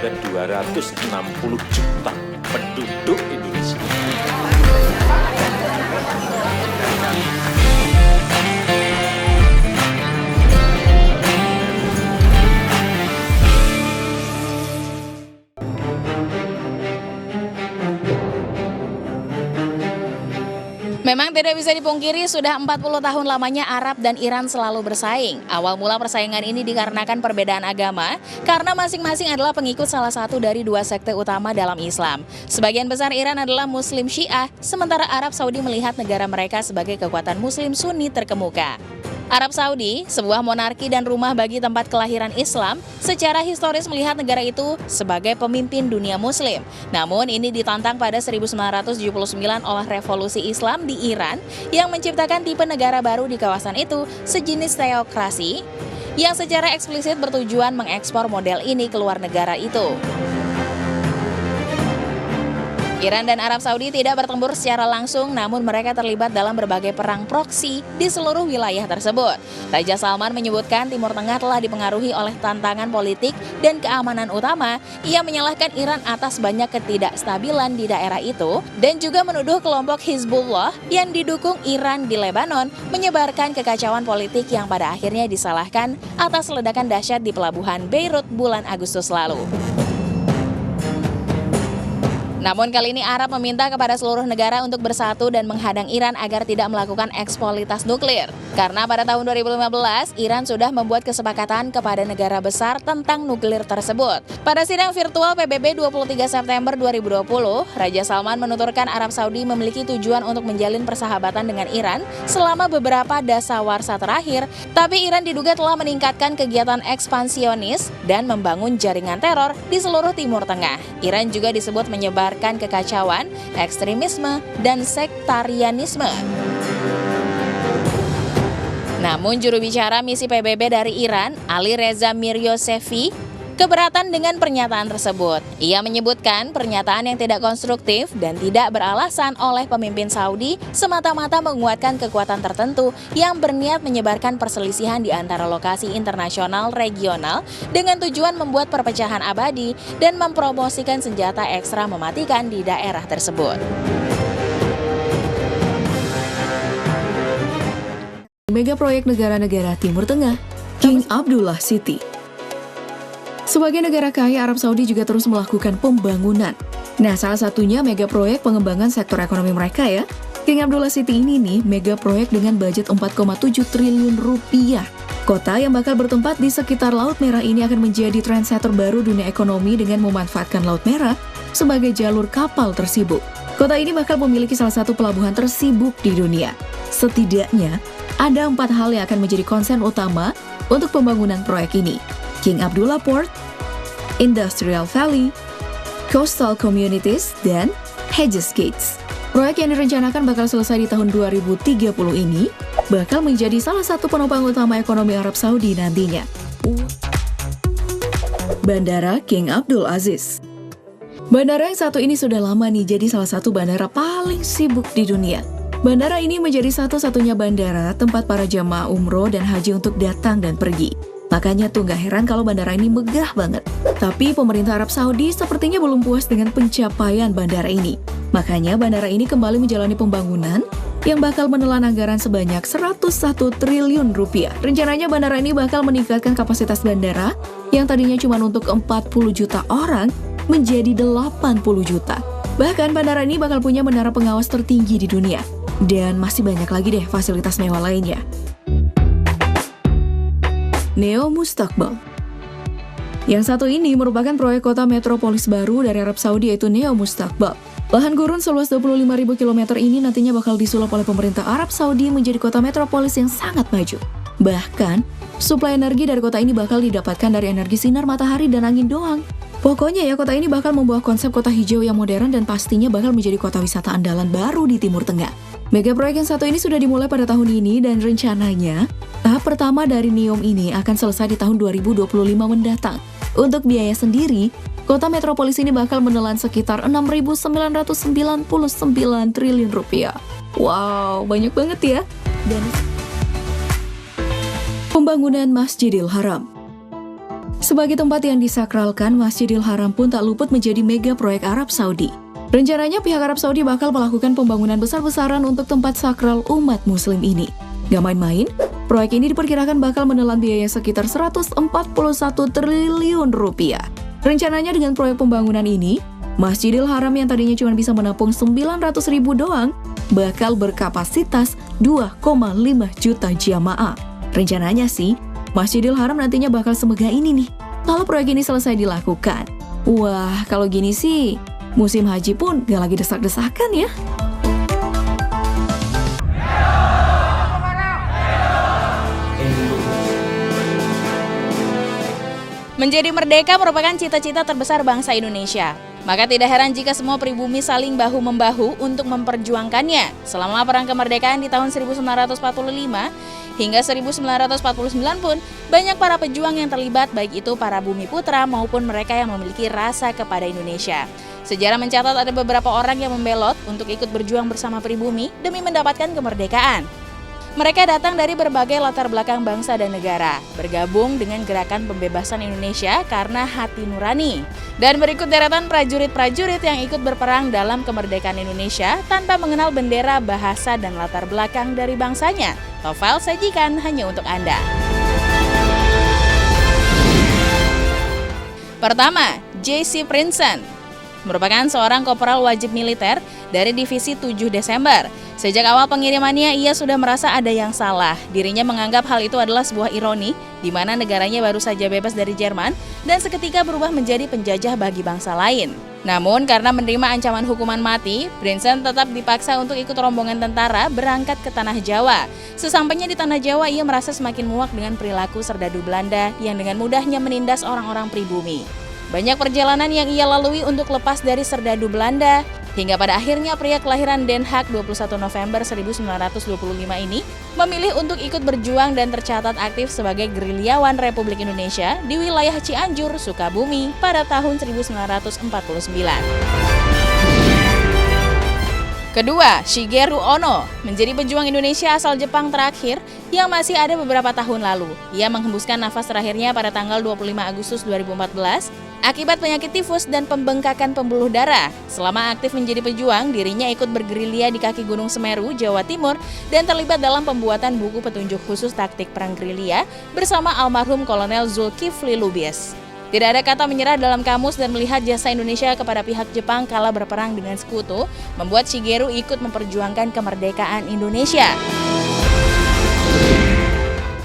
ada 260 juta penduduk Indonesia. Memang tidak bisa dipungkiri sudah 40 tahun lamanya Arab dan Iran selalu bersaing. Awal mula persaingan ini dikarenakan perbedaan agama, karena masing-masing adalah pengikut salah satu dari dua sekte utama dalam Islam. Sebagian besar Iran adalah Muslim Syiah, sementara Arab Saudi melihat negara mereka sebagai kekuatan Muslim Sunni terkemuka. Arab Saudi, sebuah monarki dan rumah bagi tempat kelahiran Islam, secara historis melihat negara itu sebagai pemimpin dunia muslim. Namun ini ditantang pada 1979 oleh revolusi Islam di Iran yang menciptakan tipe negara baru di kawasan itu, sejenis teokrasi, yang secara eksplisit bertujuan mengekspor model ini ke luar negara itu. Iran dan Arab Saudi tidak bertempur secara langsung, namun mereka terlibat dalam berbagai perang proksi di seluruh wilayah tersebut. Raja Salman menyebutkan Timur Tengah telah dipengaruhi oleh tantangan politik dan keamanan utama. Ia menyalahkan Iran atas banyak ketidakstabilan di daerah itu dan juga menuduh kelompok Hizbullah yang didukung Iran di Lebanon menyebarkan kekacauan politik yang pada akhirnya disalahkan atas ledakan dahsyat di pelabuhan Beirut bulan Agustus lalu. Namun kali ini Arab meminta kepada seluruh negara untuk bersatu dan menghadang Iran agar tidak melakukan eksploitasi nuklir. Karena pada tahun 2015, Iran sudah membuat kesepakatan kepada negara besar tentang nuklir tersebut. Pada sidang virtual PBB 23 September 2020, Raja Salman menuturkan Arab Saudi memiliki tujuan untuk menjalin persahabatan dengan Iran selama beberapa dasawarsa terakhir, tapi Iran diduga telah meningkatkan kegiatan ekspansionis dan membangun jaringan teror di seluruh Timur Tengah. Iran juga disebut menyebar kekacauan, ekstremisme, dan sektarianisme. Namun juru bicara misi PBB dari Iran, Ali Reza Miryosevi, keberatan dengan pernyataan tersebut. Ia menyebutkan pernyataan yang tidak konstruktif dan tidak beralasan oleh pemimpin Saudi semata-mata menguatkan kekuatan tertentu yang berniat menyebarkan perselisihan di antara lokasi internasional regional dengan tujuan membuat perpecahan abadi dan mempromosikan senjata ekstra mematikan di daerah tersebut. Mega proyek negara-negara Timur Tengah, King Abdullah City. Sebagai negara kaya, Arab Saudi juga terus melakukan pembangunan. Nah, salah satunya mega proyek pengembangan sektor ekonomi mereka ya. King Abdullah City ini nih, mega proyek dengan budget 4,7 triliun rupiah. Kota yang bakal bertempat di sekitar Laut Merah ini akan menjadi trendsetter baru dunia ekonomi dengan memanfaatkan Laut Merah sebagai jalur kapal tersibuk. Kota ini bakal memiliki salah satu pelabuhan tersibuk di dunia. Setidaknya, ada 4 hal yang akan menjadi konsen utama untuk pembangunan proyek ini. King Abdullah Port, Industrial Valley, Coastal Communities, dan Hedges Gates. Proyek yang direncanakan bakal selesai di tahun 2030 ini bakal menjadi salah satu penopang utama ekonomi Arab Saudi nantinya. Bandara King Abdul Aziz. Bandara yang satu ini sudah lama nih jadi salah satu bandara paling sibuk di dunia. Bandara ini menjadi satu-satunya bandara tempat para jamaah umroh dan haji untuk datang dan pergi. Makanya tuh gak heran kalau bandara ini megah banget. Tapi pemerintah Arab Saudi sepertinya belum puas dengan pencapaian bandara ini. Makanya bandara ini kembali menjalani pembangunan yang bakal menelan anggaran sebanyak 101 triliun rupiah. Rencananya bandara ini bakal meningkatkan kapasitas bandara yang tadinya cuma untuk 40 juta orang menjadi 80 juta. Bahkan bandara ini bakal punya menara pengawas tertinggi di dunia. Dan masih banyak lagi deh fasilitas mewah lainnya. Neo Mustaqbal. Yang satu ini merupakan proyek kota metropolis baru dari Arab Saudi yaitu Neo Mustaqbal. Lahan gurun seluas 25.000 km ini nantinya bakal disulap oleh pemerintah Arab Saudi menjadi kota metropolis yang sangat maju. Bahkan, suplai energi dari kota ini bakal didapatkan dari energi sinar matahari dan angin doang. Pokoknya ya, kota ini bakal membawa konsep kota hijau yang modern dan pastinya bakal menjadi kota wisata andalan baru di Timur Tengah. Mega proyek yang satu ini sudah dimulai pada tahun ini dan rencananya tahap pertama dari NEOM ini akan selesai di tahun 2025 mendatang. Untuk biaya sendiri, kota metropolis ini bakal menelan sekitar 6.999 triliun rupiah. Wow, banyak banget ya. Dan pembangunan Masjidil Haram. Sebagai tempat yang disakralkan, Masjidil Haram pun tak luput menjadi mega proyek Arab Saudi. Rencananya pihak Arab Saudi bakal melakukan pembangunan besar-besaran untuk tempat sakral umat muslim ini. Gak main-main, proyek ini diperkirakan bakal menelan biaya sekitar 141 triliun rupiah. Rencananya dengan proyek pembangunan ini, Masjidil Haram yang tadinya cuma bisa menampung 900.000 doang, bakal berkapasitas 2,5 juta jamaah. Rencananya sih, Masjidil Haram nantinya bakal semegah ini nih, kalau proyek ini selesai dilakukan. Wah, kalau gini sih, musim haji pun gak lagi desak-desakan ya. Menjadi merdeka merupakan cita-cita terbesar bangsa Indonesia. Maka tidak heran jika semua pribumi saling bahu-membahu untuk memperjuangkannya. Selama Perang Kemerdekaan di tahun 1945 hingga 1949 pun, banyak para pejuang yang terlibat, baik itu para bumi putra maupun mereka yang memiliki rasa kepada Indonesia. Sejarah mencatat ada beberapa orang yang membelot untuk ikut berjuang bersama pribumi demi mendapatkan kemerdekaan. Mereka datang dari berbagai latar belakang bangsa dan negara, bergabung dengan gerakan pembebasan Indonesia karena hati nurani. Dan berikut deretan prajurit-prajurit yang ikut berperang dalam kemerdekaan Indonesia tanpa mengenal bendera, bahasa, dan latar belakang dari bangsanya. Top File sajikan hanya untuk Anda. Pertama, J.C. Princeton merupakan seorang korporal wajib militer dari Divisi 7 Desember. Sejak awal pengirimannya, ia sudah merasa ada yang salah. Dirinya menganggap hal itu adalah sebuah ironi, di mana negaranya baru saja bebas dari Jerman dan seketika berubah menjadi penjajah bagi bangsa lain. Namun, karena menerima ancaman hukuman mati, Princeton tetap dipaksa untuk ikut rombongan tentara berangkat ke Tanah Jawa. Sesampainya di Tanah Jawa, ia merasa semakin muak dengan perilaku serdadu Belanda yang dengan mudahnya menindas orang-orang pribumi. Banyak perjalanan yang ia lalui untuk lepas dari serdadu Belanda, hingga pada akhirnya pria kelahiran Den Haag 21 November 1925 ini memilih untuk ikut berjuang dan tercatat aktif sebagai gerilyawan Republik Indonesia di wilayah Cianjur, Sukabumi pada tahun 1949. Kedua, Shigeru Ono menjadi pejuang Indonesia asal Jepang terakhir yang masih ada beberapa tahun lalu. Ia menghembuskan nafas terakhirnya pada tanggal 25 Agustus 2014 akibat penyakit tifus dan pembengkakan pembuluh darah. Selama aktif menjadi pejuang, dirinya ikut bergerilya di kaki Gunung Semeru, Jawa Timur, dan terlibat dalam pembuatan buku petunjuk khusus taktik perang gerilya bersama almarhum Kolonel Zulkifli Lubis. Tidak ada kata menyerah dalam kamus dan melihat jasa Indonesia kepada pihak Jepang kala berperang dengan sekutu, membuat Shigeru ikut memperjuangkan kemerdekaan Indonesia.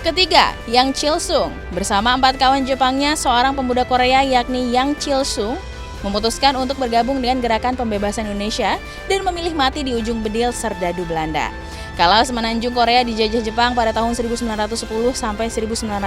Ketiga, Yang Chil-sung. Bersama 4 kawan Jepangnya, seorang pemuda Korea yakni Yang Chil-sung memutuskan untuk bergabung dengan gerakan pembebasan Indonesia dan memilih mati di ujung bedil serdadu Belanda. Kala semenanjung Korea dijajah Jepang pada tahun 1910 sampai 1945,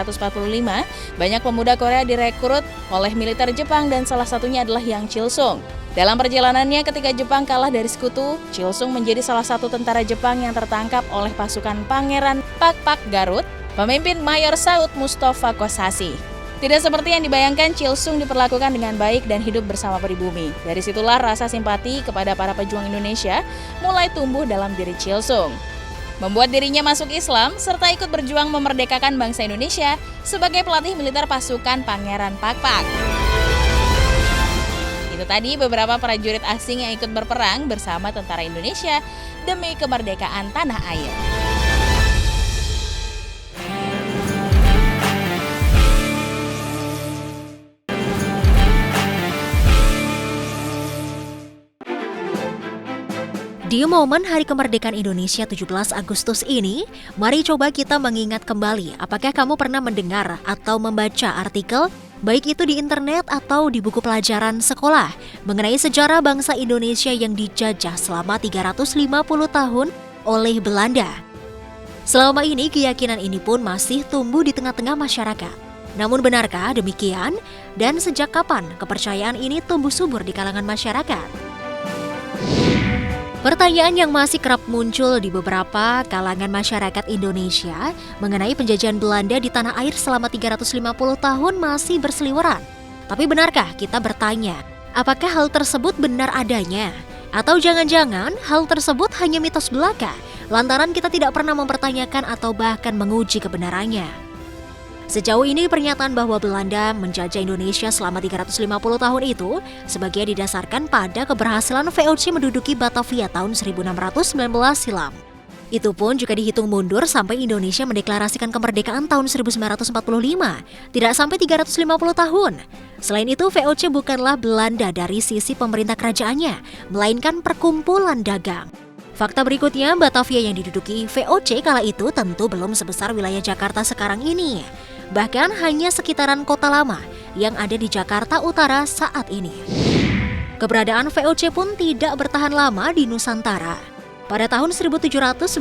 banyak pemuda Korea direkrut oleh militer Jepang dan salah satunya adalah Yang Chil-sung. Dalam perjalanannya ketika Jepang kalah dari sekutu, Chil-sung menjadi salah satu tentara Jepang yang tertangkap oleh pasukan Pangeran Pak Garut, pemimpin Mayor Saud Mustafa Kosasi. Tidak seperti yang dibayangkan, Chil-sung diperlakukan dengan baik dan hidup bersama pribumi. Dari situlah rasa simpati kepada para pejuang Indonesia mulai tumbuh dalam diri Chil-sung, membuat dirinya masuk Islam serta ikut berjuang memerdekakan bangsa Indonesia sebagai pelatih militer pasukan Pangeran Pak. Itu tadi beberapa prajurit asing yang ikut berperang bersama tentara Indonesia demi kemerdekaan tanah air. Di momen Hari Kemerdekaan Indonesia 17 Agustus ini, mari coba kita mengingat kembali apakah kamu pernah mendengar atau membaca artikel, baik itu di internet atau di buku pelajaran sekolah, mengenai sejarah bangsa Indonesia yang dijajah selama 350 tahun oleh Belanda. Selama ini keyakinan ini pun masih tumbuh di tengah-tengah masyarakat. Namun benarkah demikian? Dan sejak kapan kepercayaan ini tumbuh subur di kalangan masyarakat? Pertanyaan yang masih kerap muncul di beberapa kalangan masyarakat Indonesia mengenai penjajahan Belanda di tanah air selama 350 tahun masih berseliweran. Tapi benarkah kita bertanya, apakah hal tersebut benar adanya? Atau jangan-jangan hal tersebut hanya mitos belaka, lantaran kita tidak pernah mempertanyakan atau bahkan menguji kebenarannya? Sejauh ini pernyataan bahwa Belanda menjajah Indonesia selama 350 tahun itu sebagian didasarkan pada keberhasilan VOC menduduki Batavia tahun 1619 silam. Itu pun juga dihitung mundur sampai Indonesia mendeklarasikan kemerdekaan tahun 1945, tidak sampai 350 tahun. Selain itu, VOC bukanlah Belanda dari sisi pemerintah kerajaannya, melainkan perkumpulan dagang. Fakta berikutnya, Batavia yang diduduki VOC kala itu tentu belum sebesar wilayah Jakarta sekarang ini. Bahkan hanya sekitaran kota lama yang ada di Jakarta Utara saat ini. Keberadaan VOC pun tidak bertahan lama di Nusantara. Pada tahun 1799,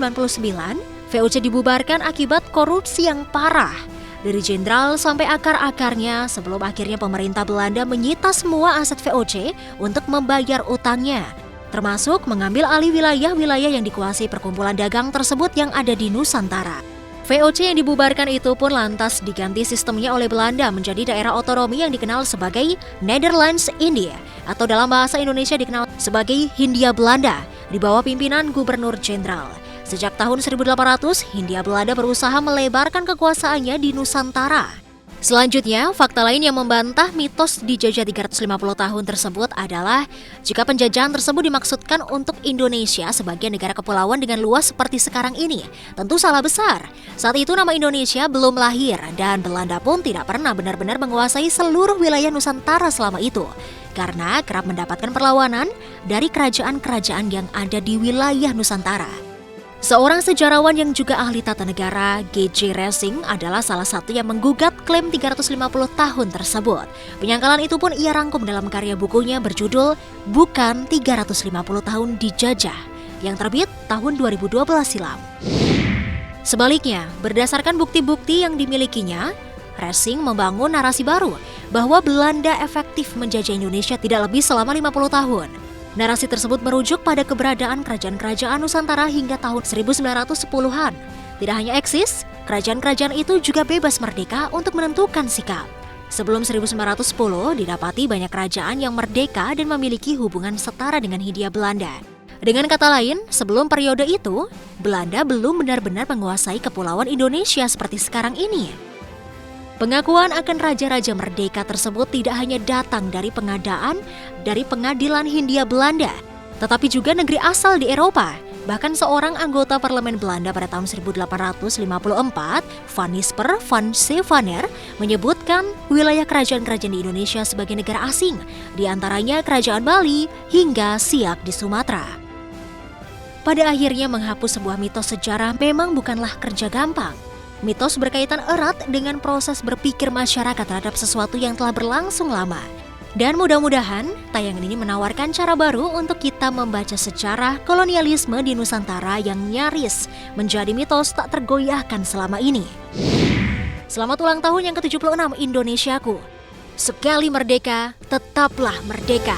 VOC dibubarkan akibat korupsi yang parah. Dari jenderal sampai akar-akarnya sebelum akhirnya pemerintah Belanda menyita semua aset VOC untuk membayar utangnya, termasuk mengambil alih wilayah-wilayah yang dikuasai perkumpulan dagang tersebut yang ada di Nusantara. VOC yang dibubarkan itu pun lantas diganti sistemnya oleh Belanda menjadi daerah otonomi yang dikenal sebagai Nederlands India atau dalam bahasa Indonesia dikenal sebagai Hindia Belanda di bawah pimpinan Gubernur Jenderal. Sejak tahun 1800, Hindia Belanda berusaha melebarkan kekuasaannya di Nusantara. Selanjutnya, fakta lain yang membantah mitos dijajah 350 tahun tersebut adalah jika penjajahan tersebut dimaksudkan untuk Indonesia sebagai negara kepulauan dengan luas seperti sekarang ini, tentu salah besar. Saat itu nama Indonesia belum lahir dan Belanda pun tidak pernah benar-benar menguasai seluruh wilayah Nusantara selama itu, karena kerap mendapatkan perlawanan dari kerajaan-kerajaan yang ada di wilayah Nusantara. Seorang sejarawan yang juga ahli tata negara, G.J. Racing adalah salah satu yang menggugat klaim 350 tahun tersebut. Penyangkalan itu pun ia rangkum dalam karya bukunya berjudul Bukan 350 Tahun Dijajah, yang terbit tahun 2012 silam. Sebaliknya, berdasarkan bukti-bukti yang dimilikinya, Racing membangun narasi baru bahwa Belanda efektif menjajah Indonesia tidak lebih selama 50 tahun. Narasi tersebut merujuk pada keberadaan kerajaan-kerajaan Nusantara hingga tahun 1910-an. Tidak hanya eksis, kerajaan-kerajaan itu juga bebas merdeka untuk menentukan sikap. Sebelum 1910, didapati banyak kerajaan yang merdeka dan memiliki hubungan setara dengan Hindia Belanda. Dengan kata lain, sebelum periode itu, Belanda belum benar-benar menguasai kepulauan Indonesia seperti sekarang ini. Pengakuan akan raja-raja merdeka tersebut tidak hanya datang dari pengadaan dari pengadilan Hindia Belanda, tetapi juga negeri asal di Eropa. Bahkan seorang anggota parlemen Belanda pada tahun 1854, Van Nisper van Zevenaer, menyebutkan wilayah kerajaan-kerajaan di Indonesia sebagai negara asing, di antaranya Kerajaan Bali hingga Siak di Sumatera. Pada akhirnya menghapus sebuah mitos sejarah memang bukanlah kerja gampang. Mitos berkaitan erat dengan proses berpikir masyarakat terhadap sesuatu yang telah berlangsung lama. Dan mudah-mudahan tayangan ini menawarkan cara baru untuk kita membaca sejarah kolonialisme di Nusantara yang nyaris menjadi mitos tak tergoyahkan selama ini. Selamat ulang tahun yang ke-76 Indonesiaku. Sekali merdeka, tetaplah merdeka.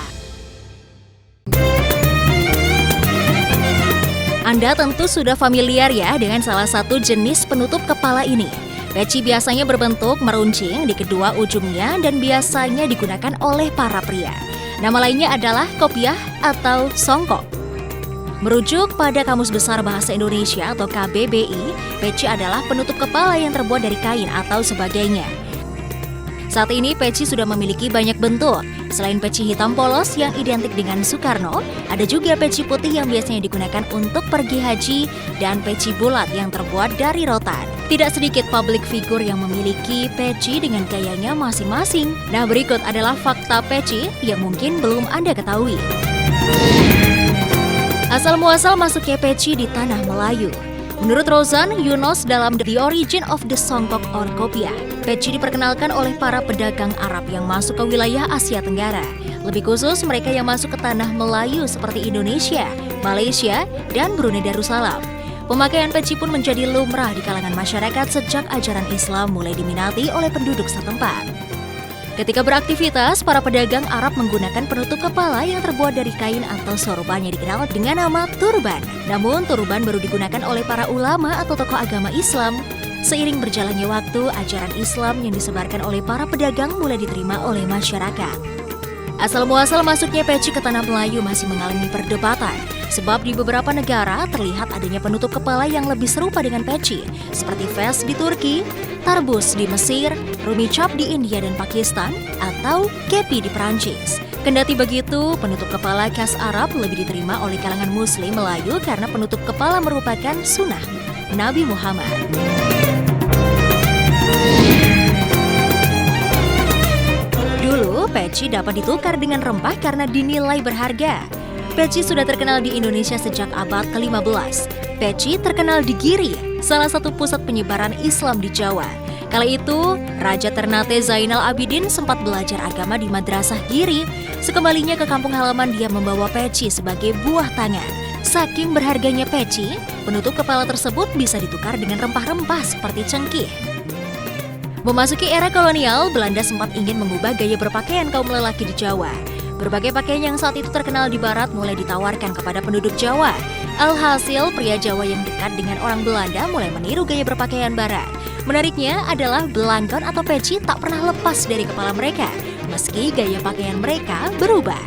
Anda tentu sudah familiar ya dengan salah satu jenis penutup kepala ini. Peci biasanya berbentuk meruncing di kedua ujungnya dan biasanya digunakan oleh para pria. Nama lainnya adalah kopiah atau songkok. Merujuk pada Kamus Besar Bahasa Indonesia atau KBBI, peci adalah penutup kepala yang terbuat dari kain atau sebagainya. Saat ini peci sudah memiliki banyak bentuk. Selain peci hitam polos yang identik dengan Soekarno, ada juga peci putih yang biasanya digunakan untuk pergi haji dan peci bulat yang terbuat dari rotan. Tidak sedikit public figure yang memiliki peci dengan gayanya masing-masing. Nah, berikut adalah fakta peci yang mungkin belum Anda ketahui. Asal-muasal masuknya peci di tanah Melayu. Menurut Rozan Yunus dalam The Origin of the Songkok or Kopiah, peci diperkenalkan oleh para pedagang Arab yang masuk ke wilayah Asia Tenggara. Lebih khusus mereka yang masuk ke tanah Melayu seperti Indonesia, Malaysia, dan Brunei Darussalam. Pemakaian peci pun menjadi lumrah di kalangan masyarakat sejak ajaran Islam mulai diminati oleh penduduk setempat. Ketika beraktivitas, para pedagang Arab menggunakan penutup kepala yang terbuat dari kain atau sorbannya dikenal dengan nama turban. Namun, turban baru digunakan oleh para ulama atau tokoh agama Islam. Seiring berjalannya waktu, ajaran Islam yang disebarkan oleh para pedagang mulai diterima oleh masyarakat. Asal-muasal masuknya peci ke tanah Melayu masih mengalami perdebatan, sebab di beberapa negara terlihat adanya penutup kepala yang lebih serupa dengan peci, seperti fez di Turki, tarbus di Mesir, rumicap di India dan Pakistan, atau kepi di Prancis. Kendati begitu, penutup kepala khas Arab lebih diterima oleh kalangan Muslim Melayu karena penutup kepala merupakan sunnah Nabi Muhammad. Dulu, peci dapat ditukar dengan rempah karena dinilai berharga. Peci sudah terkenal di Indonesia sejak abad ke-15. Peci terkenal di Giri, salah satu pusat penyebaran Islam di Jawa. Kala itu, Raja Ternate Zainal Abidin sempat belajar agama di Madrasah Giri. Sekembalinya ke kampung halaman, dia membawa peci sebagai buah tangan. Saking berharganya peci, penutup kepala tersebut bisa ditukar dengan rempah-rempah seperti cengkih. Memasuki era kolonial, Belanda sempat ingin mengubah gaya berpakaian kaum lelaki di Jawa. Berbagai pakaian yang saat itu terkenal di Barat mulai ditawarkan kepada penduduk Jawa. Alhasil, pria Jawa yang dekat dengan orang Belanda mulai meniru gaya berpakaian Barat. Menariknya adalah belangkon atau peci tak pernah lepas dari kepala mereka, meski gaya pakaian mereka berubah.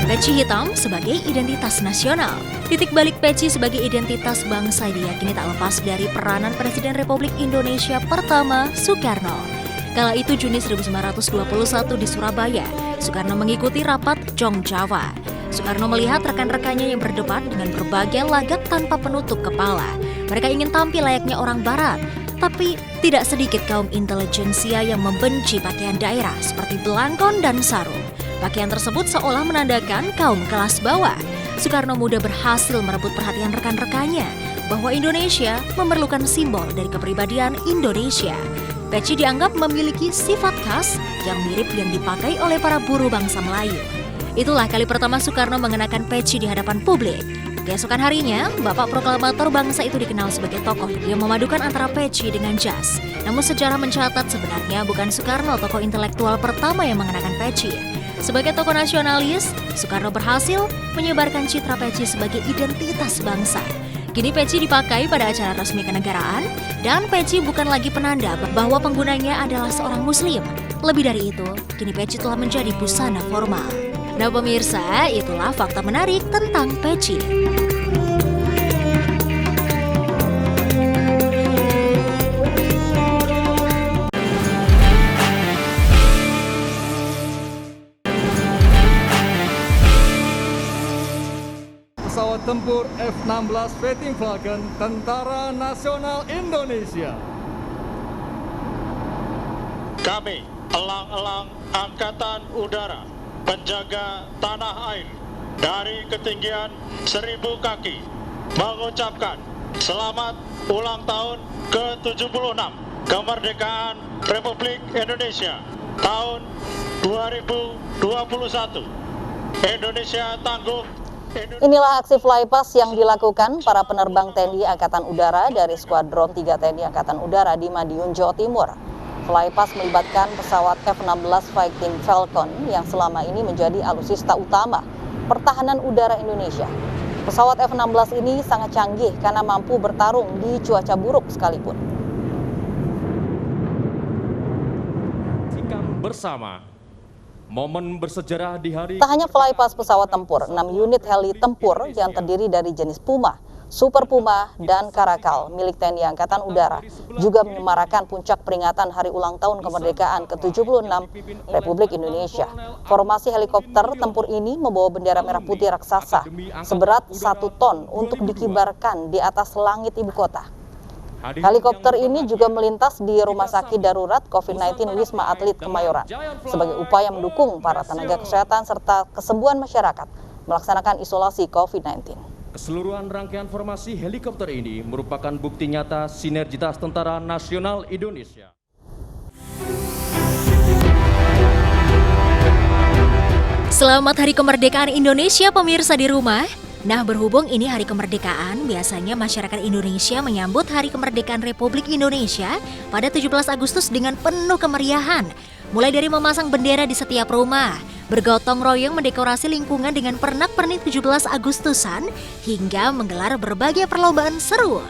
Peci hitam sebagai identitas nasional. Titik balik peci sebagai identitas bangsa diyakini tak lepas dari peranan Presiden Republik Indonesia pertama, Soekarno. Kala itu Juni 1921 di Surabaya, Soekarno mengikuti rapat Jong Jawa. Soekarno melihat rekan-rekannya yang berdebat dengan berbagai lagak tanpa penutup kepala. Mereka ingin tampil layaknya orang Barat, tapi tidak sedikit kaum intelijensia yang membenci pakaian daerah seperti belangkon dan sarung. Pakaian tersebut seolah menandakan kaum kelas bawah. Soekarno muda berhasil merebut perhatian rekan-rekannya bahwa Indonesia memerlukan simbol dari kepribadian Indonesia. Peci dianggap memiliki sifat khas yang mirip yang dipakai oleh para buruh bangsa Melayu. Itulah kali pertama Soekarno mengenakan peci di hadapan publik. Keesokan harinya, Bapak Proklamator bangsa itu dikenal sebagai tokoh yang memadukan antara peci dengan jas. Namun sejarah mencatat sebenarnya bukan Soekarno tokoh intelektual pertama yang mengenakan peci. Sebagai tokoh nasionalis, Soekarno berhasil menyebarkan citra peci sebagai identitas bangsa. Kini peci dipakai pada acara resmi kenegaraan, dan peci bukan lagi penanda bahwa penggunanya adalah seorang muslim. Lebih dari itu, kini peci telah menjadi busana formal. Nah pemirsa, itulah fakta menarik tentang peci. Pesawat tempur F-16 Fighting Falcon Tentara Nasional Indonesia. Kami, elang-elang Angkatan Udara, penjaga tanah air dari ketinggian 1000 kaki, mengucapkan selamat ulang tahun ke-76 kemerdekaan Republik Indonesia tahun 2021. Indonesia tangguh. Inilah aksi flypass yang dilakukan para penerbang TNI Angkatan Udara dari Skuadron 3 TNI Angkatan Udara di Madiun, Jawa Timur. Flypass melibatkan pesawat F-16 Fighting Falcon yang selama ini menjadi alutsista utama pertahanan udara Indonesia. Pesawat F-16 ini sangat canggih karena mampu bertarung di cuaca buruk sekalipun. Bersama momen bersejarah di hari. Tak hanya flypass pesawat tempur, 6 unit heli tempur yang terdiri dari jenis Puma, Super Puma, dan Karakal milik TNI Angkatan Udara juga menyemarakan puncak peringatan Hari Ulang Tahun Kemerdekaan ke-76 Republik Indonesia. Formasi helikopter tempur ini membawa bendera merah putih raksasa seberat 1 ton untuk dikibarkan di atas langit ibu kota. Helikopter ini juga melintas di Rumah Sakit Darurat COVID-19 Wisma Atlet Kemayoran sebagai upaya mendukung para tenaga kesehatan serta kesembuhan masyarakat melaksanakan isolasi COVID-19. Keseluruhan rangkaian formasi helikopter ini merupakan bukti nyata sinergitas Tentara Nasional Indonesia. Selamat Hari Kemerdekaan Indonesia pemirsa di rumah. Nah, berhubung ini Hari Kemerdekaan, biasanya masyarakat Indonesia menyambut Hari Kemerdekaan Republik Indonesia pada 17 Agustus dengan penuh kemeriahan. Mulai dari memasang bendera di setiap rumah, bergotong royong mendekorasi lingkungan dengan pernak-pernik 17 Agustusan, hingga menggelar berbagai perlombaan seru.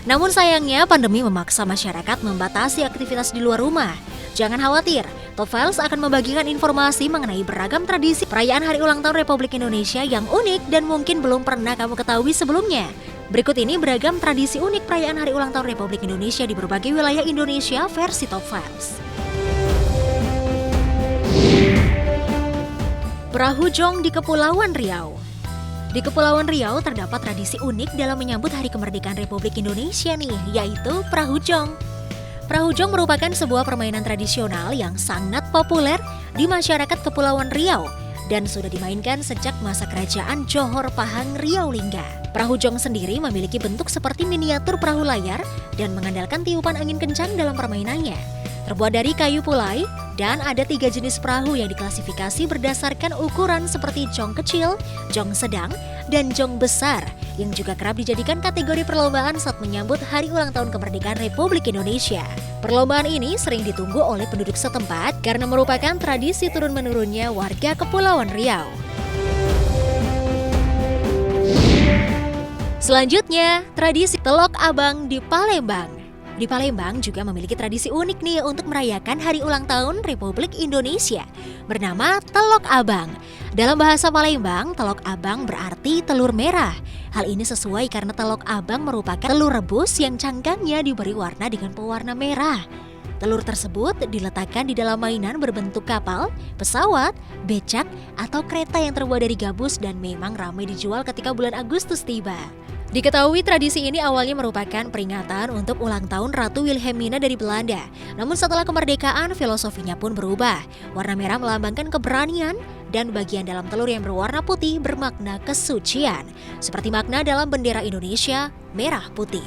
Namun sayangnya pandemi memaksa masyarakat membatasi aktivitas di luar rumah. Jangan khawatir, Top Files akan membagikan informasi mengenai beragam tradisi perayaan Hari Ulang Tahun Republik Indonesia yang unik dan mungkin belum pernah kamu ketahui sebelumnya. Berikut ini beragam tradisi unik perayaan Hari Ulang Tahun Republik Indonesia di berbagai wilayah Indonesia versi Top Fans. Perahu Jong di Kepulauan Riau. Di Kepulauan Riau terdapat tradisi unik dalam menyambut Hari Kemerdekaan Republik Indonesia nih, yaitu Perahu Jong. Perahu Jong merupakan sebuah permainan tradisional yang sangat populer di masyarakat Kepulauan Riau dan sudah dimainkan sejak masa kerajaan Johor Pahang Riau Lingga. Perahu Jong sendiri memiliki bentuk seperti miniatur perahu layar dan mengandalkan tiupan angin kencang dalam permainannya. Terbuat dari kayu pulai dan ada 3 jenis perahu yang diklasifikasi berdasarkan ukuran seperti jong kecil, jong sedang, dan jong besar yang juga kerap dijadikan kategori perlombaan saat menyambut Hari Ulang Tahun Kemerdekaan Republik Indonesia. Perlombaan ini sering ditunggu oleh penduduk setempat karena merupakan tradisi turun-menurunnya warga Kepulauan Riau. Selanjutnya, tradisi Telok Abang di Palembang. Di Palembang juga memiliki tradisi unik nih untuk merayakan Hari Ulang Tahun Republik Indonesia bernama Telok Abang. Dalam bahasa Palembang, Telok Abang berarti telur merah. Hal ini sesuai karena Telok Abang merupakan telur rebus yang cangkangnya diberi warna dengan pewarna merah. Telur tersebut diletakkan di dalam mainan berbentuk kapal, pesawat, becak, atau kereta yang terbuat dari gabus dan memang ramai dijual ketika bulan Agustus tiba. Diketahui tradisi ini awalnya merupakan peringatan untuk ulang tahun Ratu Wilhelmina dari Belanda. Namun setelah kemerdekaan, filosofinya pun berubah. Warna merah melambangkan keberanian dan bagian dalam telur yang berwarna putih bermakna kesucian. Seperti makna dalam bendera Indonesia, merah putih.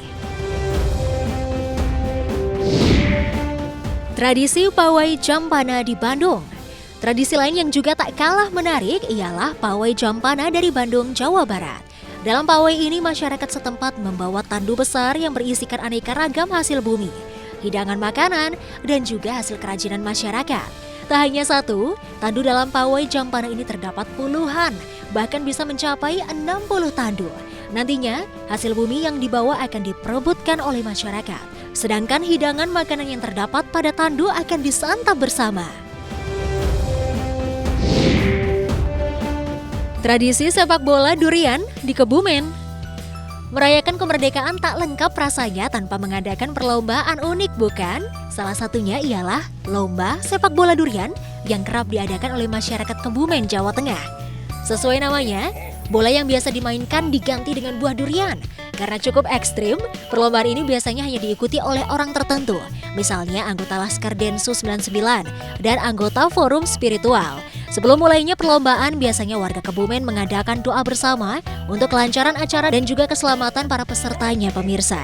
Tradisi Pawai Jampana di Bandung. Tradisi lain yang juga tak kalah menarik ialah Pawai Jampana dari Bandung, Jawa Barat. Dalam pawai ini, masyarakat setempat membawa tandu besar yang berisikan aneka ragam hasil bumi, hidangan makanan, dan juga hasil kerajinan masyarakat. Tak hanya satu, tandu dalam pawai Jampana ini terdapat puluhan, bahkan bisa mencapai 60 tandu. Nantinya, hasil bumi yang dibawa akan diperebutkan oleh masyarakat, sedangkan hidangan makanan yang terdapat pada tandu akan disantap bersama. Tradisi sepak bola durian di Kebumen. Merayakan kemerdekaan tak lengkap rasanya tanpa mengadakan perlombaan unik, bukan? Salah satunya ialah lomba sepak bola durian yang kerap diadakan oleh masyarakat Kebumen, Jawa Tengah. Sesuai namanya, bola yang biasa dimainkan diganti dengan buah durian. Karena cukup ekstrim, perlombaan ini biasanya hanya diikuti oleh orang tertentu, misalnya anggota Laskar Densus 99 dan anggota Forum Spiritual. Sebelum mulainya perlombaan, biasanya warga Kebumen mengadakan doa bersama untuk kelancaran acara dan juga keselamatan para pesertanya, pemirsa.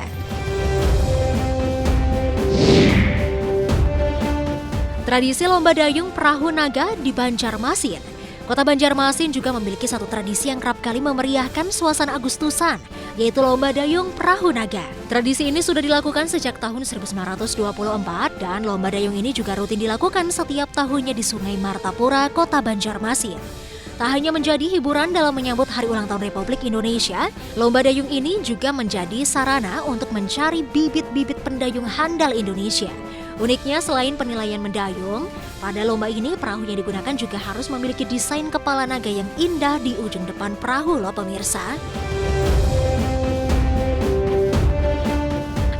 Tradisi lomba dayung perahu naga di Banjarmasin. Kota Banjarmasin juga memiliki satu tradisi yang kerap kali memeriahkan suasana Agustusan, yaitu lomba dayung perahu naga. Tradisi ini sudah dilakukan sejak tahun 1924 dan lomba dayung ini juga rutin dilakukan setiap tahunnya di Sungai Martapura, Kota Banjarmasin. Tak hanya menjadi hiburan dalam menyambut Hari Ulang Tahun Republik Indonesia, lomba dayung ini juga menjadi sarana untuk mencari bibit-bibit pendayung handal Indonesia. Uniknya, selain penilaian mendayung, pada lomba ini perahu yang digunakan juga harus memiliki desain kepala naga yang indah di ujung depan perahu loh, pemirsa.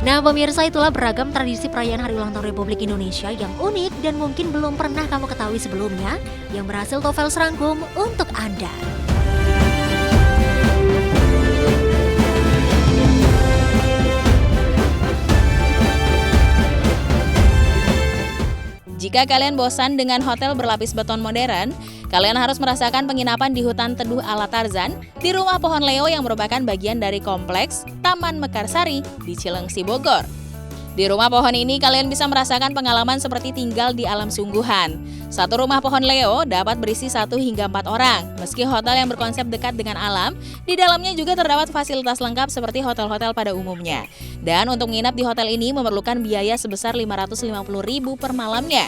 Nah, pemirsa, itulah beragam tradisi perayaan Hari Ulang Tahun Republik Indonesia yang unik dan mungkin belum pernah kamu ketahui sebelumnya, yang berhasil Tovel serangkum untuk Anda. Jika kalian bosan dengan hotel berlapis beton modern, kalian harus merasakan penginapan di hutan teduh ala Tarzan di Rumah Pohon Leo yang merupakan bagian dari kompleks Taman Mekarsari di Cilengsi, Bogor. Di rumah pohon ini kalian bisa merasakan pengalaman seperti tinggal di alam sungguhan. Satu rumah pohon Leo dapat berisi 1 hingga 4 orang. Meski hotel yang berkonsep dekat dengan alam, di dalamnya juga terdapat fasilitas lengkap seperti hotel-hotel pada umumnya. Dan untuk menginap di hotel ini memerlukan biaya sebesar Rp550.000 per malamnya.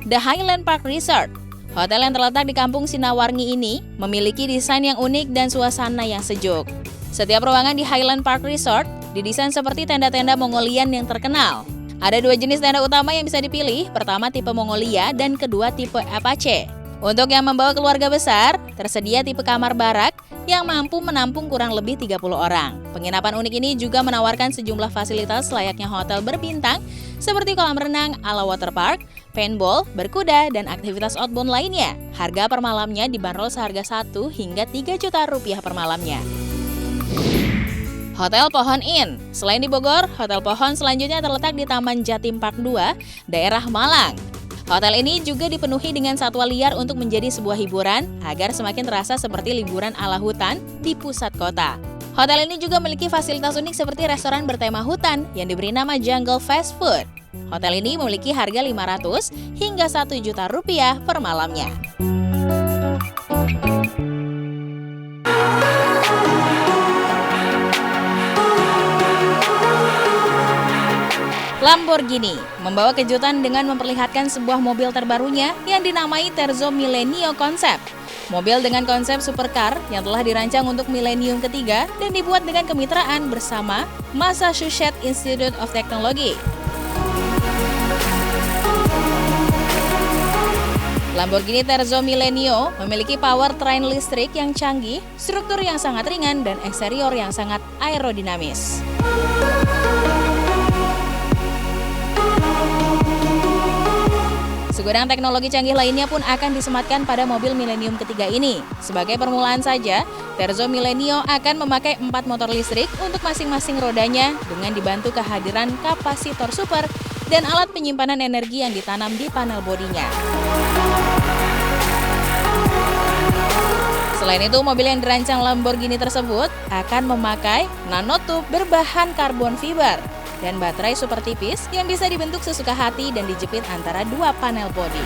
The Highland Park Resort. Hotel yang terletak di Kampung Sinawarngi ini memiliki desain yang unik dan suasana yang sejuk. Setiap ruangan di Highland Park Resort didesain seperti tenda-tenda Mongolian yang terkenal. Ada 2 jenis tenda utama yang bisa dipilih, pertama tipe Mongolia dan kedua tipe Apache. Untuk yang membawa keluarga besar, tersedia tipe kamar barak yang mampu menampung kurang lebih 30 orang. Penginapan unik ini juga menawarkan sejumlah fasilitas layaknya hotel berbintang seperti kolam renang ala waterpark, paintball, berkuda, dan aktivitas outbound lainnya. Harga per malamnya dibanderol seharga 1 hingga 3 juta rupiah per malamnya. Hotel Pohon Inn. Selain di Bogor, Hotel Pohon selanjutnya terletak di Taman Jatim Park 2, daerah Malang. Hotel ini juga dipenuhi dengan satwa liar untuk menjadi sebuah hiburan agar semakin terasa seperti liburan ala hutan di pusat kota. Hotel ini juga memiliki fasilitas unik seperti restoran bertema hutan yang diberi nama Jungle Fast Food. Hotel ini memiliki harga 500 hingga 1 juta rupiah per malamnya. Lamborghini membawa kejutan dengan memperlihatkan sebuah mobil terbarunya yang dinamai Terzo Millennio Concept. Mobil dengan konsep supercar yang telah dirancang untuk milenium ketiga dan dibuat dengan kemitraan bersama Massachusetts Institute of Technology. Lamborghini Terzo Millennio memiliki powertrain listrik yang canggih, struktur yang sangat ringan, dan eksterior yang sangat aerodinamis. Segudang teknologi canggih lainnya pun akan disematkan pada mobil milenium ketiga ini. Sebagai permulaan saja, Terzo Millennio akan memakai 4 motor listrik untuk masing-masing rodanya dengan dibantu kehadiran kapasitor super dan alat penyimpanan energi yang ditanam di panel bodinya. Selain itu, mobil yang dirancang Lamborghini tersebut akan memakai nanotube berbahan karbon fiber dan baterai super tipis yang bisa dibentuk sesuka hati dan dijepit antara 2 panel bodi.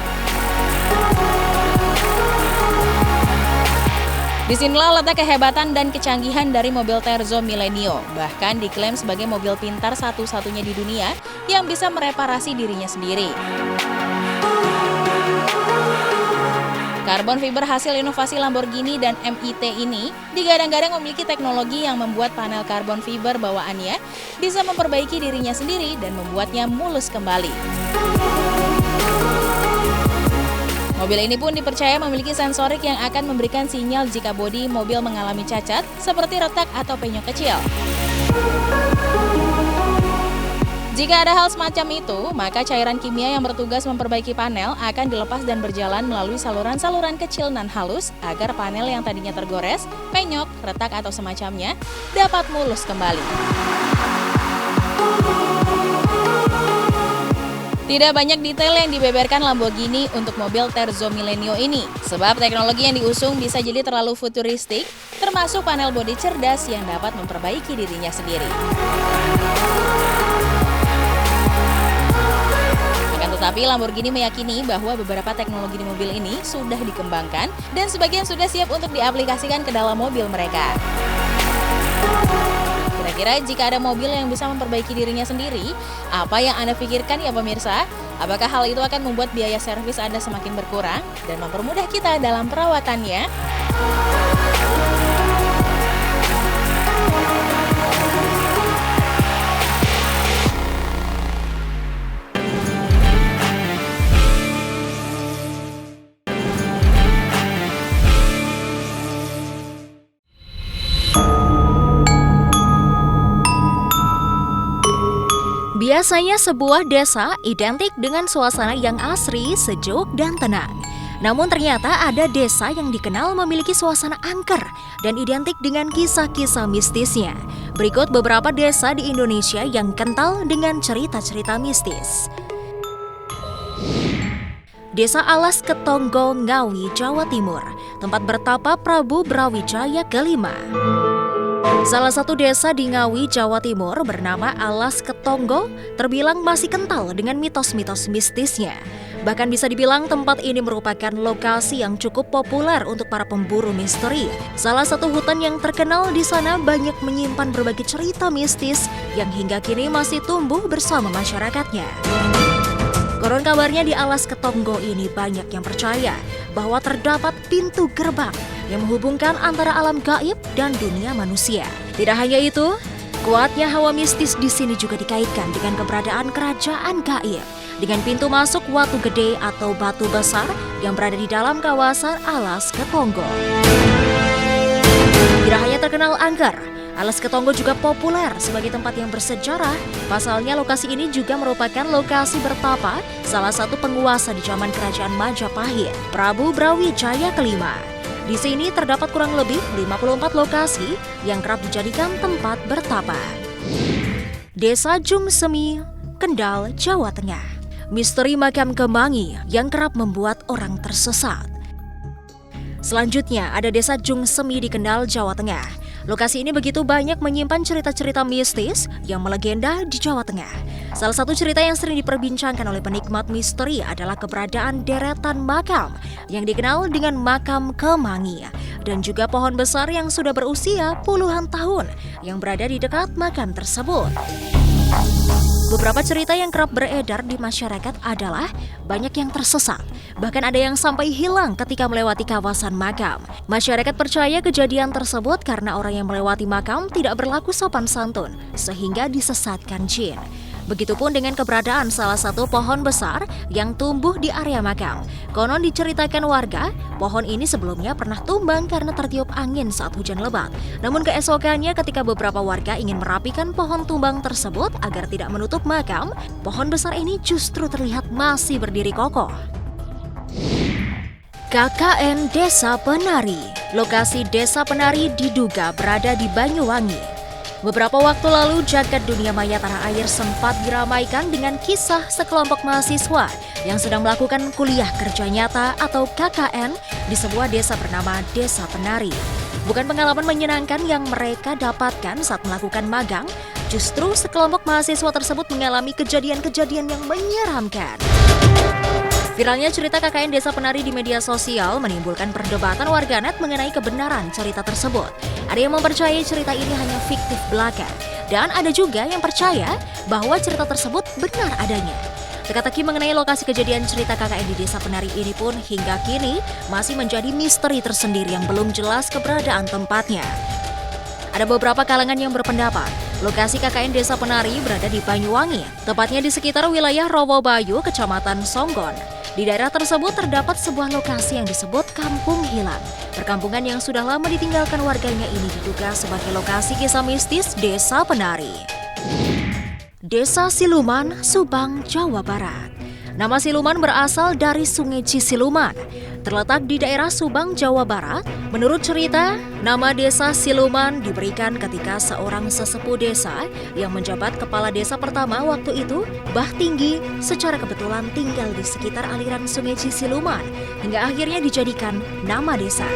Disinilah letak kehebatan dan kecanggihan dari mobil Terzo Millennio, bahkan diklaim sebagai mobil pintar satu-satunya di dunia yang bisa mereparasi dirinya sendiri. Karbon fiber hasil inovasi Lamborghini dan MIT ini digadang-gadang memiliki teknologi yang membuat panel karbon fiber bawaannya bisa memperbaiki dirinya sendiri dan membuatnya mulus kembali. Mobil ini pun dipercaya memiliki sensorik yang akan memberikan sinyal jika bodi mobil mengalami cacat seperti retak atau penyok kecil. Jika ada hal semacam itu, maka cairan kimia yang bertugas memperbaiki panel akan dilepas dan berjalan melalui saluran-saluran kecil nan halus agar panel yang tadinya tergores, penyok, retak atau semacamnya dapat mulus kembali. Tidak banyak detail yang dibeberkan Lamborghini untuk mobil Terzo Millennio ini, sebab teknologi yang diusung bisa jadi terlalu futuristik, termasuk panel bodi cerdas yang dapat memperbaiki dirinya sendiri. Tetapi Lamborghini meyakini bahwa beberapa teknologi di mobil ini sudah dikembangkan dan sebagian sudah siap untuk diaplikasikan ke dalam mobil mereka. Kira-kira jika ada mobil yang bisa memperbaiki dirinya sendiri, apa yang Anda pikirkan ya pemirsa? Apakah hal itu akan membuat biaya servis Anda semakin berkurang dan mempermudah kita dalam perawatannya? Biasanya sebuah desa identik dengan suasana yang asri, sejuk, dan tenang. Namun ternyata ada desa yang dikenal memiliki suasana angker dan identik dengan kisah-kisah mistisnya. Berikut beberapa desa di Indonesia yang kental dengan cerita-cerita mistis. Desa Alas Ketonggo, Ngawi, Jawa Timur, tempat bertapa Prabu Brawijaya kelima. Salah satu desa di Ngawi, Jawa Timur bernama Alas Ketonggo terbilang masih kental dengan mitos-mitos mistisnya. Bahkan bisa dibilang tempat ini merupakan lokasi yang cukup populer untuk para pemburu misteri. Salah satu hutan yang terkenal di sana banyak menyimpan berbagai cerita mistis yang hingga kini masih tumbuh bersama masyarakatnya. Konon kabarnya di Alas Ketonggo ini banyak yang percaya bahwa terdapat pintu gerbang yang menghubungkan antara alam gaib dan dunia manusia. Tidak hanya itu, kuatnya hawa mistis di sini juga dikaitkan dengan keberadaan kerajaan gaib dengan pintu masuk Watu Gede atau batu besar yang berada di dalam kawasan Alas Ketonggo. Tidak hanya terkenal angker, Alas Ketonggo juga populer sebagai tempat yang bersejarah. Pasalnya lokasi ini juga merupakan lokasi bertapa salah satu penguasa di zaman Kerajaan Majapahit, Prabu Brawijaya kelima. Di sini terdapat kurang lebih 54 lokasi yang kerap dijadikan tempat bertapa. Desa Jungsemi, Kendal, Jawa Tengah. Misteri makam Kemangi yang kerap membuat orang tersesat. Selanjutnya ada Desa Jungsemi di Kendal, Jawa Tengah. Lokasi ini begitu banyak menyimpan cerita-cerita mistis yang melegenda di Jawa Tengah. Salah satu cerita yang sering diperbincangkan oleh penikmat misteri adalah keberadaan deretan makam yang dikenal dengan makam Kemangi dan juga pohon besar yang sudah berusia puluhan tahun yang berada di dekat makam tersebut. Beberapa cerita yang kerap beredar di masyarakat adalah banyak yang tersesat, bahkan ada yang sampai hilang ketika melewati kawasan makam. Masyarakat percaya kejadian tersebut karena orang yang melewati makam tidak berlaku sopan santun, sehingga disesatkan jin. Begitupun dengan keberadaan salah satu pohon besar yang tumbuh di area makam. Konon diceritakan warga, pohon ini sebelumnya pernah tumbang karena tertiup angin saat hujan lebat. Namun keesokannya ketika beberapa warga ingin merapikan pohon tumbang tersebut agar tidak menutup makam, pohon besar ini justru terlihat masih berdiri kokoh. KKN Desa Penari. Lokasi Desa Penari diduga berada di Banyuwangi. Beberapa waktu lalu, jagat dunia maya tanah air sempat diramaikan dengan kisah sekelompok mahasiswa yang sedang melakukan kuliah kerja nyata atau KKN di sebuah desa bernama Desa Penari. Bukan pengalaman menyenangkan yang mereka dapatkan saat melakukan magang, justru sekelompok mahasiswa tersebut mengalami kejadian-kejadian yang menyeramkan. Viralnya cerita KKN Desa Penari di media sosial menimbulkan perdebatan warganet mengenai kebenaran cerita tersebut. Ada yang mempercayai cerita ini hanya fiktif belaka, dan ada juga yang percaya bahwa cerita tersebut benar adanya. Teka-teki mengenai lokasi kejadian cerita KKN di Desa Penari ini pun hingga kini masih menjadi misteri tersendiri yang belum jelas keberadaan tempatnya. Ada beberapa kalangan yang berpendapat lokasi KKN Desa Penari berada di Banyuwangi, tepatnya di sekitar wilayah Rowobayu, Kecamatan Songgon. Di daerah tersebut terdapat sebuah lokasi yang disebut Kampung Hilang. Perkampungan yang sudah lama ditinggalkan warganya ini diduga sebagai lokasi kisah mistis Desa Penari. Desa Siluman, Subang, Jawa Barat. Nama Siluman berasal dari Sungai Cisiluman, terletak di daerah Subang, Jawa Barat. Menurut cerita, nama desa Siluman diberikan ketika seorang sesepuh desa yang menjabat kepala desa pertama waktu itu, Bah Tinggi, secara kebetulan tinggal di sekitar aliran Sungai Cisiluman, hingga akhirnya dijadikan nama desa.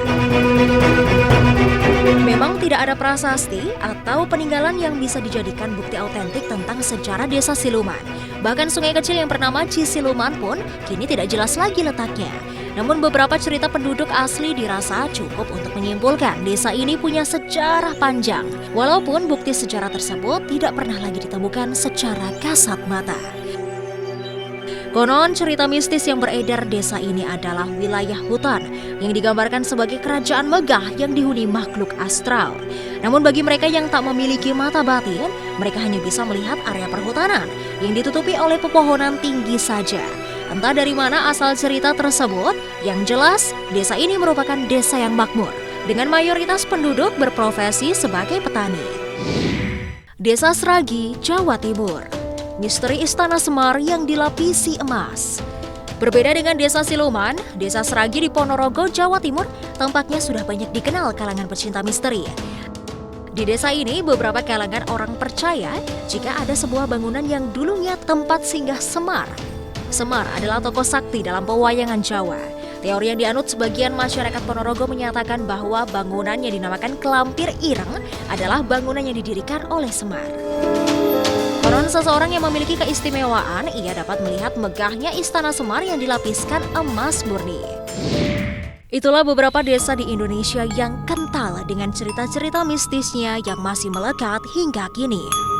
Memang tidak ada prasasti atau peninggalan yang bisa dijadikan bukti autentik tentang sejarah desa Siluman. Bahkan sungai kecil yang bernama Cisiluman pun kini tidak jelas lagi letaknya. Namun beberapa cerita penduduk asli dirasa cukup untuk menyimpulkan desa ini punya sejarah panjang. Walaupun bukti sejarah tersebut tidak pernah lagi ditemukan secara kasat mata. Konon cerita mistis yang beredar desa ini adalah wilayah hutan yang digambarkan sebagai kerajaan megah yang dihuni makhluk astral. Namun bagi mereka yang tak memiliki mata batin, mereka hanya bisa melihat area perhutanan yang ditutupi oleh pepohonan tinggi saja. Entah dari mana asal cerita tersebut, yang jelas desa ini merupakan desa yang makmur dengan mayoritas penduduk berprofesi sebagai petani. Desa Sragi, Jawa Timur. Misteri Istana Semar yang dilapisi emas. Berbeda dengan Desa Siluman, Desa Sragi di Ponorogo, Jawa Timur tampaknya sudah banyak dikenal kalangan pecinta misteri. Di desa ini, beberapa kalangan orang percaya jika ada sebuah bangunan yang dulunya tempat singgah Semar. Semar adalah tokoh sakti dalam pewayangan Jawa. Teori yang dianut sebagian masyarakat Ponorogo menyatakan bahwa bangunan yang dinamakan Kelampir Ireng adalah bangunan yang didirikan oleh Semar. Konon seseorang yang memiliki keistimewaan, ia dapat melihat megahnya Istana Semar yang dilapiskan emas murni. Itulah beberapa desa di Indonesia yang kental dengan cerita-cerita mistisnya yang masih melekat hingga kini.